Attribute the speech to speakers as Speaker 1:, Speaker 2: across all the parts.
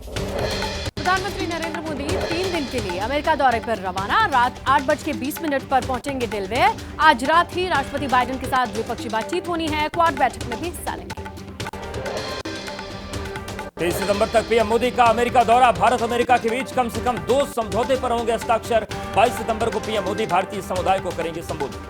Speaker 1: प्रधानमंत्री नरेंद्र मोदी 3 दिन के लिए अमेरिका दौरे पर रवाना। रात 8:20 पर पहुंचेंगे दिल्ली। आज रात ही राष्ट्रपति बाइडेन के साथ द्विपक्षीय बातचीत होनी है। क्वाड बैठक में भी हिस्सा लेंगे।
Speaker 2: 23 सितंबर तक पीएम मोदी का अमेरिका दौरा। भारत अमेरिका के बीच कम से कम 2 समझौते पर होंगे हस्ताक्षर। 22 सितंबर को पीएम मोदी भारतीय समुदाय को करेंगे संबोधित।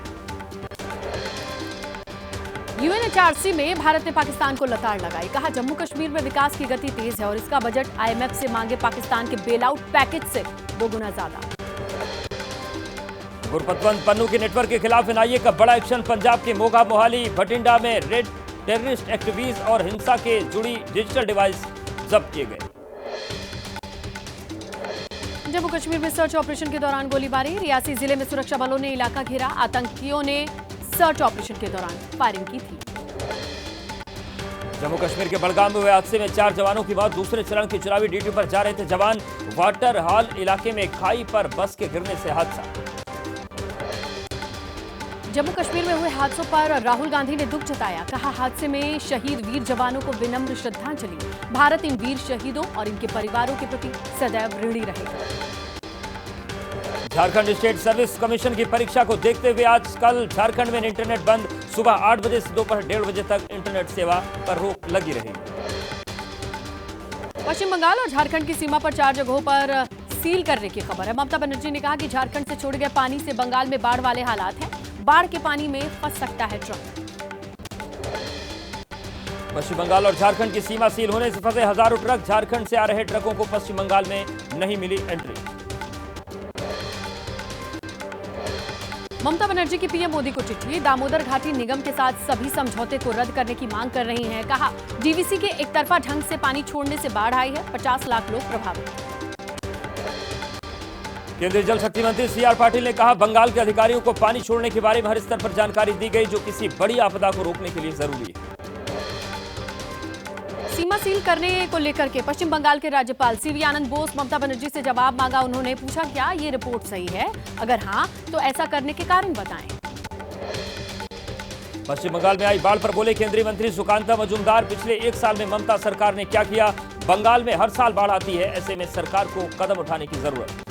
Speaker 1: यूएनएचआरसी में भारत ने पाकिस्तान को लताड़ लगाई। कहा, जम्मू कश्मीर में विकास की गति तेज है और इसका बजट आईएमएफ से मांगे पाकिस्तान के बेलआउट पैकेज से 2 गुना ज्यादा।
Speaker 2: गुरपतवंत पन्नू के नेटवर्क के खिलाफ एनआईए का बड़ा एक्शन। पंजाब के मोगा, मोहाली, भटिंडा में रेड टेररिस्ट एक्टिविटीज और हिंसा के जुड़ी डिजिटल डिवाइस जब्त किए गए।
Speaker 1: जम्मू कश्मीर में सर्च ऑपरेशन के दौरान गोलीबारी। रियासी जिले में सुरक्षा बलों ने इलाका घेरा। आतंकियों ने सर्च ऑपरेशन के दौरान फायरिंग की थी।
Speaker 2: जम्मू कश्मीर के बड़गाम में हुए हादसे में 4 जवानों की मौत। दूसरे चरण की चुनावी ड्यूटी पर जा रहे थे जवान। वाटर हॉल इलाके में खाई पर बस के गिरने से हादसा।
Speaker 1: जम्मू कश्मीर में हुए हादसों पर राहुल गांधी ने दुख जताया। कहा, हादसे में शहीद वीर जवानों को विनम्र श्रद्धांजलि। भारत इन वीर शहीदों और इनके परिवारों के प्रति सदैव ऋणी रहेगा।
Speaker 2: झारखंड स्टेट सर्विस कमीशन की परीक्षा को देखते हुए आज कल झारखंड में इंटरनेट बंद। सुबह 8 बजे से दोपहर 1:30 बजे तक इंटरनेट सेवा पर रोक लगी रहेगी।
Speaker 1: पश्चिम बंगाल और झारखंड की सीमा पर 4 जगहों पर सील करने की खबर है। ममता बनर्जी ने कहा कि झारखंड से छोड़े गए पानी से बंगाल में बाढ़ वाले हालात हैं। बाढ़ के पानी में फंस सकता है ट्रक।
Speaker 2: पश्चिम बंगाल और झारखंड की सीमा सील होने से फंसे हजारों ट्रक। झारखंड से आ रहे ट्रकों को पश्चिम बंगाल में नहीं मिली एंट्री।
Speaker 1: ममता बनर्जी की पीएम मोदी को चिट्ठी। दामोदर घाटी निगम के साथ सभी समझौते को रद्द करने की मांग कर रही हैं। कहा, डीवीसी के एक तरफा ढंग से पानी छोड़ने से बाढ़ आई है। 50 लाख लोग प्रभावित।
Speaker 2: केंद्रीय जल शक्ति मंत्री सीआर पाटिल ने कहा, बंगाल के अधिकारियों को पानी छोड़ने के बारे में हर स्तर पर जानकारी दी गई, जो किसी बड़ी आपदा को रोकने के लिए जरूरी है।
Speaker 1: सीमा सील करने को लेकर के पश्चिम बंगाल के राज्यपाल सीवी आनंद बोस ममता बनर्जी से जवाब मांगा। उन्होंने पूछा, क्या ये रिपोर्ट सही है? अगर हाँ, तो ऐसा करने के कारण बताएं।
Speaker 2: पश्चिम बंगाल में आई बाढ़ पर बोले केंद्रीय मंत्री सुकांता मजूमदार, पिछले 1 साल में ममता सरकार ने क्या किया? बंगाल में हर साल बाढ़ आती है, ऐसे में सरकार को कदम उठाने की जरूरत।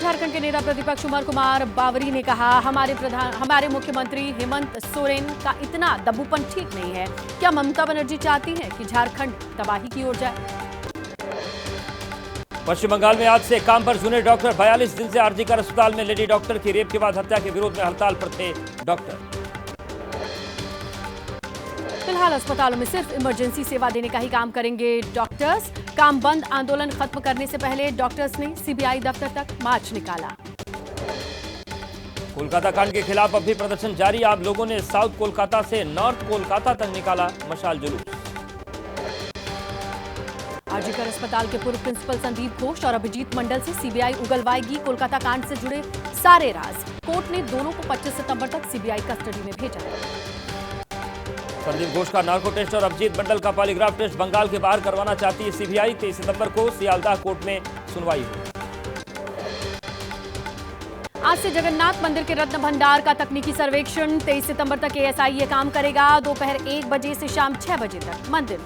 Speaker 1: झारखंड के नेता प्रतिपक्ष उमर कुमार बावरी ने कहा, हमारे मुख्यमंत्री हेमंत सोरेन का इतना दबूपन ठीक नहीं है। क्या ममता बनर्जी चाहती हैं कि झारखंड तबाही की ओर जाए?
Speaker 2: पश्चिम बंगाल में आज से काम पर जूनियर डॉक्टर। 42 दिन से आरजीकर अस्पताल में लेडी डॉक्टर की रेप के बाद हत्या के विरोध में हड़ताल पर थे डॉक्टर।
Speaker 1: फिलहाल अस्पतालों में सिर्फ इमरजेंसी सेवा देने का ही काम करेंगे डॉक्टर्स। काम बंद आंदोलन खत्म करने से पहले डॉक्टर्स ने सीबीआई दफ्तर तक मार्च निकाला।
Speaker 2: कोलकाता कांड के खिलाफ अब भी प्रदर्शन जारी। आम लोगों ने साउथ कोलकाता से नॉर्थ कोलकाता तक निकाला मशाल जुलूस।
Speaker 1: आरजीकर अस्पताल के पूर्व प्रिंसिपल संदीप घोष और अभिजीत मंडल से सीबीआई उगलवाएगी कोलकाता कांड से जुड़े सारे राज। कोर्ट ने दोनों को 25 सितंबर तक सीबीआई कस्टडी में भेजा है।
Speaker 2: संदीप घोष का नार्को टेस्ट और अभिजीत मंडल का पॉलीग्राफ टेस्ट बंगाल के बाहर करवाना चाहती है सीबीआई। 23 सितंबर को सियालदाह कोर्ट में सुनवाई हुई।
Speaker 1: आज से जगन्नाथ मंदिर के रत्न भंडार का तकनीकी सर्वेक्षण। 23 सितंबर तक एएसआई ये काम करेगा। दोपहर 1 बजे से शाम 6 बजे तक मंदिर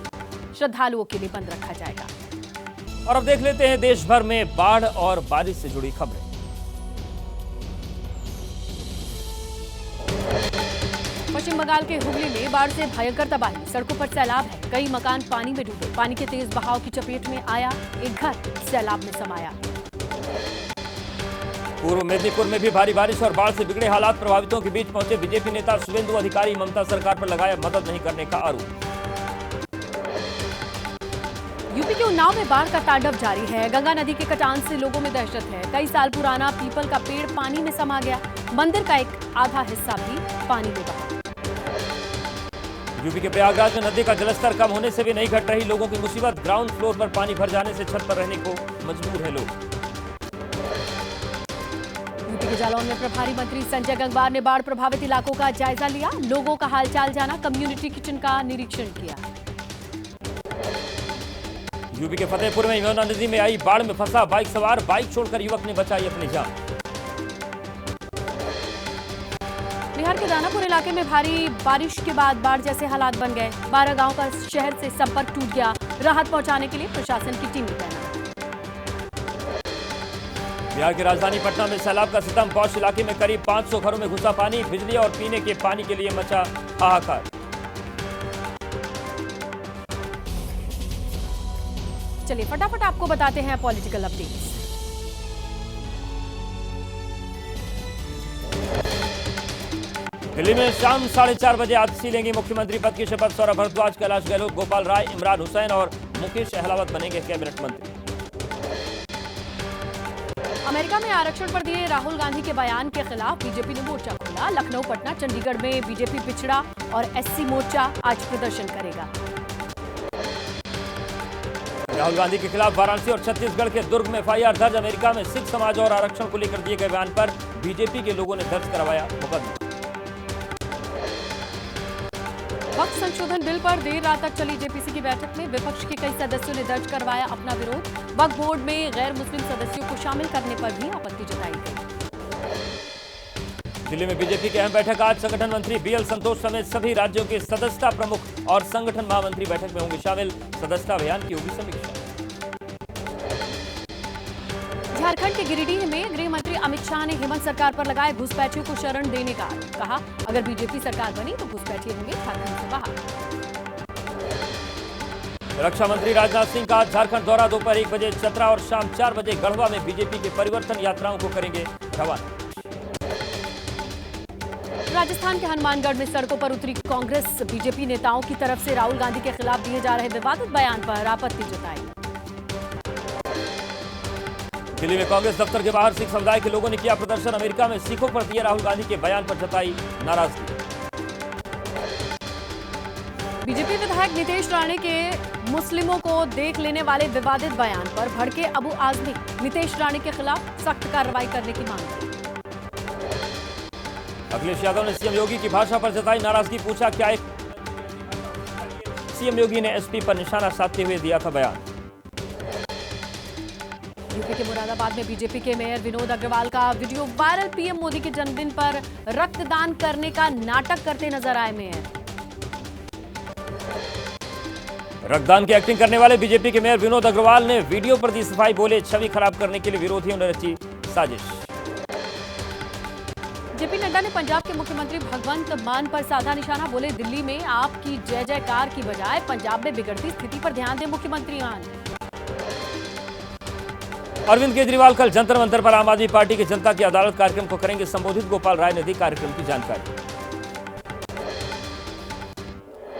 Speaker 1: श्रद्धालुओं के लिए बंद रखा जाएगा।
Speaker 2: और अब देख लेते हैं देश भर में बाढ़ और बारिश से जुड़ी खबरें।
Speaker 1: पश्चिम बंगाल के हुगली में बाढ़ से भयंकर तबाही। सड़कों पर सैलाब है। कई मकान पानी में डूबे। पानी के तेज बहाव की चपेट में आया एक घर सैलाब में समाया।
Speaker 2: पूर्व मेदिनीपुर में भी भारी बारिश और बाढ़ से बिगड़े हालात। प्रभावितों के बीच पहुंचे बीजेपी नेता शुभेंदु अधिकारी। ममता सरकार पर लगाया मदद नहीं करने का आरोप।
Speaker 1: यूपी के उन्नाव में बाढ़ का तांडव जारी है। गंगा नदी के कटान से लोगों में दहशत है। कई साल पुराना पीपल का पेड़ पानी में समा गया। मंदिर का एक आधा हिस्सा भी पानी में बहा।
Speaker 2: यूपी के प्रयागराज में नदी का जलस्तर कम होने से भी नहीं घट रही लोगों की मुसीबत। ग्राउंड फ्लोर पर पानी भर जाने से छत पर रहने को मजबूर है लोग।
Speaker 1: यूपी के जालौन में प्रभारी मंत्री संजय गंगवार ने बाढ़ प्रभावित इलाकों का जायजा लिया। लोगों का हालचाल जाना। कम्युनिटी किचन का निरीक्षण किया।
Speaker 2: यूपी के फतेहपुर में यमुना नदी में आई बाढ़ में फंसा बाइक सवार। बाइक छोड़कर युवक ने बचाई अपनी जान।
Speaker 1: बिहार के दानापुर इलाके में भारी बारिश के बाद बाढ़ जैसे हालात बन गए। 12 गांव का शहर से संपर्क टूट गया। राहत पहुंचाने के लिए प्रशासन की टीमें तैनात।
Speaker 2: बिहार की राजधानी पटना में सैलाब का सितम। पौष इलाके में करीब 500 घरों में घुसा पानी। बिजली और पीने के पानी के लिए मचा हाहाकार।
Speaker 1: चलिए फटाफट आपको बताते हैं पॉलिटिकल अपडेट्स।
Speaker 2: दिल्ली में शाम 4:30 बजे आज लेंगे मुख्यमंत्री पद की शपथ। सौरभ भारद्वाज, कैलाश गहलोत, गोपाल राय, इमरान हुसैन और मुकेश अहलावत बनेंगे कैबिनेट मंत्री।
Speaker 1: अमेरिका में आरक्षण पर दिए राहुल गांधी के बयान के खिलाफ बीजेपी ने मोर्चा खोला। लखनऊ, पटना, चंडीगढ़ में बीजेपी पिछड़ा और एससी मोर्चा आज प्रदर्शन करेगा।
Speaker 2: राहुल गांधी के खिलाफ वाराणसी और छत्तीसगढ़ के दुर्ग में एफआईआर दर्ज। अमेरिका में सिख समाज और आरक्षण को लेकर दिए गए बयान पर बीजेपी के लोगों ने दर्ज करवाया मुकदमा।
Speaker 1: वक्त संशोधन बिल पर देर रात तक चली जेपीसी की बैठक में विपक्ष के कई सदस्यों ने दर्ज करवाया अपना विरोध। वक्फ बोर्ड में गैर मुस्लिम सदस्यों को शामिल करने पर भी आपत्ति जताई गई।
Speaker 2: दिल्ली में बीजेपी की अहम बैठक आज। संगठन मंत्री बीएल संतोष समेत सभी राज्यों के सदस्यता प्रमुख और संगठन महामंत्री बैठक में होंगे शामिल। सदस्यता अभियान की होगी समीक्षा।
Speaker 1: झारखंड के गिरिडीह में गृह मंत्री अमित शाह ने हेमंत सरकार पर लगाए घुसपैठियों को शरण देने का आरोप। कहा, अगर बीजेपी सरकार बनी तो घुसपैठिए होंगे झारखंड से बाहर।
Speaker 2: रक्षा मंत्री राजनाथ सिंह का आज झारखंड दौरा। दोपहर 1 बजे चतरा और शाम 4 बजे गढ़वा में बीजेपी के परिवर्तन यात्राओं को करेंगे रवाना।
Speaker 1: राजस्थान के हनुमानगढ़ में सड़कों पर उतरी कांग्रेस। बीजेपी नेताओं की तरफ से राहुल गांधी के खिलाफ दिए जा रहे विवादित बयान पर आपत्ति जताई।
Speaker 2: दिल्ली में कांग्रेस दफ्तर के बाहर सिख समुदाय के लोगों ने किया प्रदर्शन। अमेरिका में सिखों पर दिए राहुल गांधी के बयान पर जताई नाराजगी।
Speaker 1: बीजेपी विधायक नितेश राणे के मुस्लिमों को देख लेने वाले विवादित बयान पर भड़के अबू आजमी। नितेश राणे के खिलाफ सख्त कार्रवाई करने की मांग की।
Speaker 2: अखिलेश यादव ने सीएम योगी की भाषा पर जताई नाराजगी। पूछा, क्या एक सीएम योगी ने एसपी पर निशाना साधते हुए दिया था बयान।
Speaker 1: यूपी के मुरादाबाद में बीजेपी के मेयर विनोद अग्रवाल का वीडियो वायरल। पीएम मोदी के जन्मदिन पर रक्तदान करने का नाटक करते नजर आए मेयर।
Speaker 2: रक्तदान की एक्टिंग करने वाले बीजेपी के मेयर विनोद अग्रवाल ने वीडियो पर दी सफाई। बोले, छवि खराब करने के लिए विरोधियों ने रची साजिश।
Speaker 1: जेपी नड्डा ने पंजाब के मुख्यमंत्री भगवंत मान पर साधा निशाना। बोले, दिल्ली में आपकी जय जयकार की बजाय पंजाब में बिगड़ती स्थिति पर ध्यान दें मुख्यमंत्री मान।
Speaker 2: अरविंद केजरीवाल कल जंतर मंतर पर आम आदमी पार्टी के जनता की अदालत कार्यक्रम को करेंगे संबोधित। गोपाल राय ने दी कार्यक्रम की जानकारी।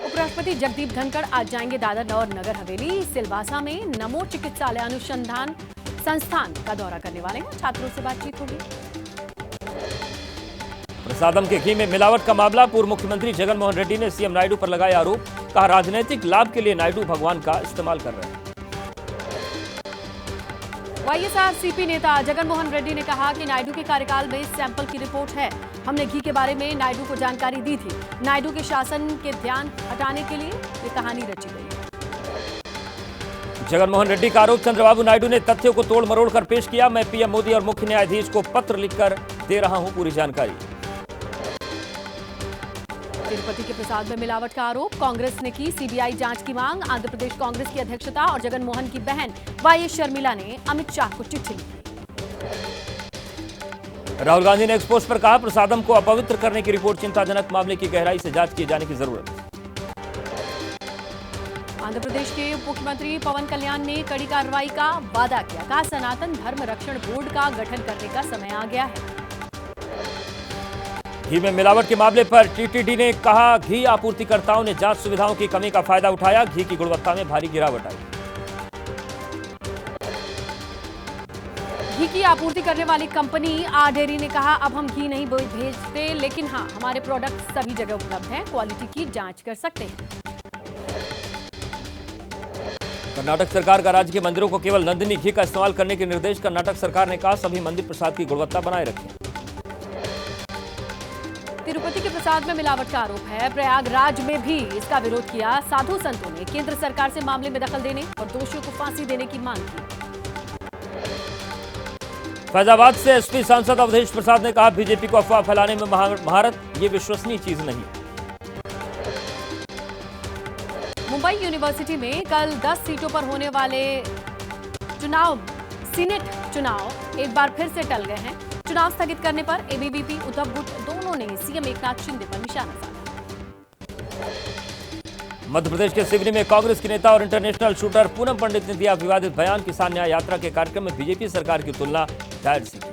Speaker 1: उपराष्ट्रपति जगदीप धनखड़ आज जाएंगे दादर और नगर हवेली। सिलवासा में नमो चिकित्सालय अनुसंधान संस्थान का दौरा करने वाले हैं। छात्रों से बातचीत होगी।
Speaker 2: प्रसादम के घी में मिलावट का मामला। पूर्व मुख्यमंत्री जगन मोहन रेड्डी ने सीएम नायडू पर लगाया आरोप। कहा, राजनीतिक लाभ के लिए नायडू भगवान का इस्तेमाल कर रहे हैं।
Speaker 1: वाईएसआरसीपी नेता जगन मोहन रेड्डी ने कहा कि नायडू के कार्यकाल में सैंपल की रिपोर्ट है। हमने घी के बारे में नायडू को जानकारी दी थी। नायडू के शासन के ध्यान हटाने के लिए ये कहानी रची गई।
Speaker 2: जगन मोहन रेड्डी का आरोप। चंद्रबाबू नायडू ने तथ्यों को तोड़ मरोड़ कर पेश किया। मैं पीएम मोदी और मुख्य न्यायाधीश को पत्र लिखकर दे रहा हूं पूरी जानकारी।
Speaker 1: तिरुपति के प्रसाद में मिलावट का आरोप। कांग्रेस ने की सीबीआई जांच की मांग। आंध्र प्रदेश कांग्रेस की अध्यक्षता और जगन मोहन की बहन वाईएस शर्मिला ने अमित शाह को चिट्ठी लिखी। राहुल गांधी ने एक्सपोज पर कहा, प्रसादम को अपवित्र करने की रिपोर्ट चिंताजनक। मामले की गहराई से जांच किए जाने की जरूरत। आंध्र प्रदेश के उप मुख्यमंत्री पवन कल्याण ने कड़ी कार्रवाई का वादा किया। कहा, सनातन धर्म रक्षण बोर्ड का गठन करने का समय आ गया है। घी में मिलावट के मामले पर टीटीडी ने कहा, घी आपूर्तिकर्ताओं ने जांच सुविधाओं की कमी का फायदा उठाया। घी की गुणवत्ता में भारी गिरावट आई। घी की आपूर्ति करने वाली कंपनी आ डेयरी ने कहा, अब हम घी नहीं भेजते, लेकिन हाँ, हमारे प्रोडक्ट सभी जगह उपलब्ध हैं। क्वालिटी की जांच कर सकते हैं। कर्नाटक सरकार का राज्य के मंदिरों को केवल नंदिनी घी का इस्तेमाल करने के निर्देश। कर्नाटक सरकार ने कहा, सभी मंदिर प्रसाद की गुणवत्ता बनाए रखें। तिरुपति के प्रसाद में मिलावट का आरोप है। प्रयागराज में भी इसका विरोध किया। साधु संतों ने केंद्र सरकार से मामले में दखल देने और दोषियों को फांसी देने की मांग की।
Speaker 2: फैजाबाद से एसपी सांसद अवधेश प्रसाद ने कहा, बीजेपी को अफवाह फैलाने में महारत, ये विश्वसनीय चीज नहीं।
Speaker 1: मुंबई यूनिवर्सिटी में कल 10 सीटों पर होने वाले चुनाव, सीनेट चुनाव एक बार फिर से टल गए हैं। चुनाव स्थगित करने पर एबीवीपी, उद्धव गुट दोनों ने सीएम एकनाथ शिंदे पर निशाना साधा।
Speaker 2: मध्य प्रदेश के सिवनी में कांग्रेस के नेता और इंटरनेशनल शूटर पूनम पंडित ने दिया विवादित बयान। किसान न्याय यात्रा के कार्यक्रम में बीजेपी सरकार की तुलना जायज सी की।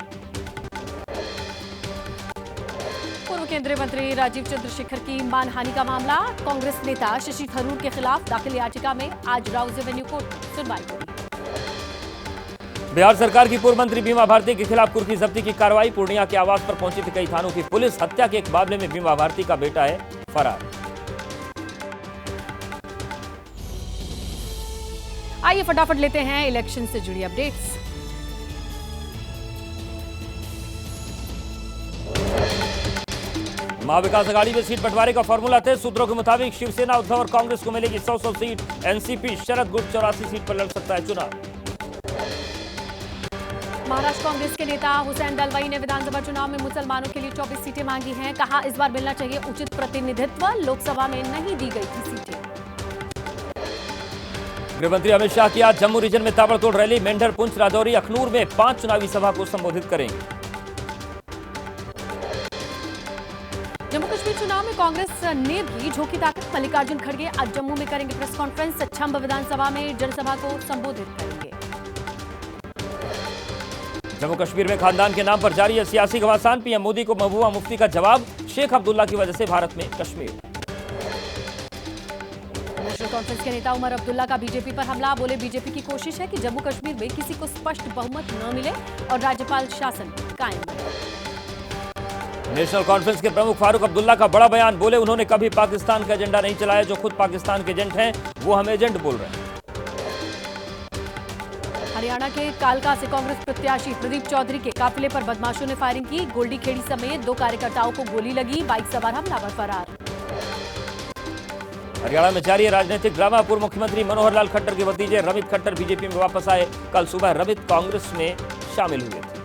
Speaker 1: पूर्व केंद्रीय मंत्री राजीव चंद्रशेखर की मानहानि का मामला, कांग्रेस नेता शशि थरूर के खिलाफ दाखिल याचिका में आज राउज एवेन्यू कोर्ट में सुनवाई हुई।
Speaker 2: बिहार सरकार की पूर्व मंत्री बीमा भारती के खिलाफ कुर्की जब्ती की कार्रवाई। पूर्णिया के आवास पर पहुंची थी कई थानों की पुलिस। हत्या के एक मामले में बीमा भारती का बेटा है फरार।
Speaker 1: आइए फटाफट लेते हैं इलेक्शन से जुड़ी अपडेट्स।
Speaker 2: महाविकास आघाड़ी में सीट बंटवारे का फॉर्मूला थे। सूत्रों के मुताबिक शिवसेना, उद्धव और कांग्रेस को मिलेगी 100 सीट। एनसीपी शरद गुट 84 सीट पर लड़ सकता है चुनाव।
Speaker 1: महाराष्ट्र कांग्रेस के नेता हुसैन दलवाई ने विधानसभा चुनाव में मुसलमानों के लिए 24 सीटें मांगी हैं। कहा, इस बार मिलना चाहिए उचित प्रतिनिधित्व, लोकसभा में नहीं दी गई थी सीटें।
Speaker 2: गृहमंत्री अमित शाह की आज जम्मू रीजन में ताबड़तोड़ रैली। मेंढर, पुंछ, राजौरी, अखनूर में 5 चुनावी सभा को संबोधित करेंगे।
Speaker 1: जम्मू कश्मीर चुनाव में कांग्रेस ने भी झोंकी ताकत। मल्लिकार्जुन खड़गे आज जम्मू में करेंगे प्रेस कॉन्फ्रेंस। छंब विधानसभा में जनसभा को संबोधित करेंगे।
Speaker 2: जम्मू कश्मीर में खानदान के नाम पर जारी है सियासी घमासान। पीएम मोदी को महबूबा मुफ्ती का जवाब, शेख अब्दुल्ला की वजह से भारत में कश्मीर।
Speaker 1: नेशनल कॉन्फ्रेंस के नेता उमर अब्दुल्ला का बीजेपी पर हमला। बोले, बीजेपी की कोशिश है कि जम्मू कश्मीर में किसी को स्पष्ट बहुमत न मिले और राज्यपाल शासन कायम रहे।
Speaker 2: नेशनल कॉन्फ्रेंस के प्रमुख फारूक अब्दुल्ला का बड़ा बयान। बोले, उन्होंने कभी पाकिस्तान का एजेंडा नहीं चलाया। जो खुद पाकिस्तान के एजेंट हैं वो हम एजेंट बोल रहे हैं।
Speaker 1: हरियाणा के कालका से कांग्रेस प्रत्याशी प्रदीप चौधरी के काफिले पर बदमाशों ने फायरिंग की। गोल्डी खेड़ी समेत 2 कार्यकर्ताओं को गोली लगी। बाइक सवार हमलावर फरार।
Speaker 2: हरियाणा में जारी है राजनीतिक ड्रामा। पूर्व मुख्यमंत्री मनोहर लाल खट्टर के भतीजे रमित खट्टर बीजेपी में वापस आए। कल सुबह रमित कांग्रेस में शामिल हुए थे।